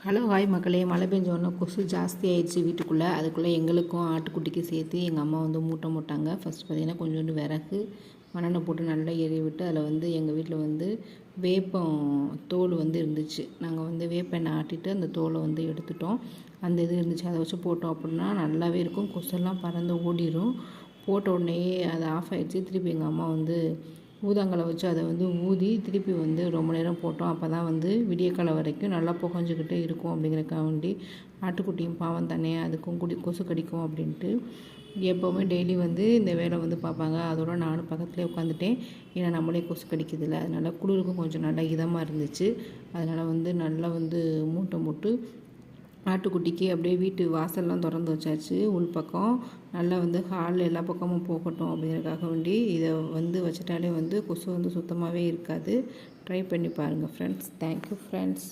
Hello hi மக்களே. மழை பெஞ்சோடனே கொசு ஜாஸ்தி ஆயிடுச்சு வீட்டுக்குள்ளே. அதுக்குள்ளே எங்களுக்கும் ஆட்டுக்குட்டிக்கு சேர்த்து எங்கள் அம்மா வந்து மூட்டை மூட்டாங்க. ஃபஸ்ட் பார்த்திங்கன்னா கொஞ்சோண்டு விறகு மண்ணெண்ணெய் போட்டு நல்லா எரிய விட்டு அதில் வந்து எங்கள் வீட்டில் வந்து வேப்பம் தோல் வந்து இருந்துச்சு. நாங்கள் வந்து வேப்பெண்ணெய் ஆட்டிட்டு அந்த தோலை வந்து எடுத்துட்டோம். அந்த இது இருந்துச்சு, அதை வச்சு போட்டோம் அப்படின்னா நல்லாவே இருக்கும். கொசுலாம் பறந்து ஓடிடும். போட்ட உடனேயே அது ஆஃப் ஆகிடுச்சு. திருப்பி எங்கள் அம்மா வந்து ஊதாங்கலை வச்சு அதை வந்து ஊதி திருப்பி வந்து ரொம்ப நேரம் போட்டோம். அப்போ தான் வந்து விடியக்காலை வரைக்கும் நல்லா புகஞ்சிக்கிட்டே இருக்கும். அப்படிங்கிறக்காக வேண்டி ஆட்டுக்குட்டியும் பாவம் தானே, அதுக்கும் கொசு கடிக்கும் அப்படின்ட்டு எப்போவுமே டெய்லி வந்து இந்த வேலை வந்து பார்ப்பாங்க. அதோட நானும் பக்கத்துலேயே உட்காந்துட்டேன். ஏன்னா நம்மளே கொசு கடிக்குதில்ல, அதனால் குளிருக்கும் கொஞ்சம் நல்லா இதமாக இருந்துச்சு. அதனால் வந்து நல்லா வந்து மூட்டை மூட்டு ஆட்டுக்குட்டிக்கு அப்படியே வீட்டு வாசல்லாம் திறந்து வச்சாச்சு. உள்பக்கம் நல்லா வந்து ஹாலில் எல்லா பக்கமும் போகட்டும் அப்படிங்கிறதுக்காக வேண்டி இதை வந்து வச்சுட்டாலே வந்து கொசு வந்து சுத்தமாகவே இருக்காது. ட்ரை பண்ணி பாருங்கள் ஃப்ரெண்ட்ஸ். Thank you friends.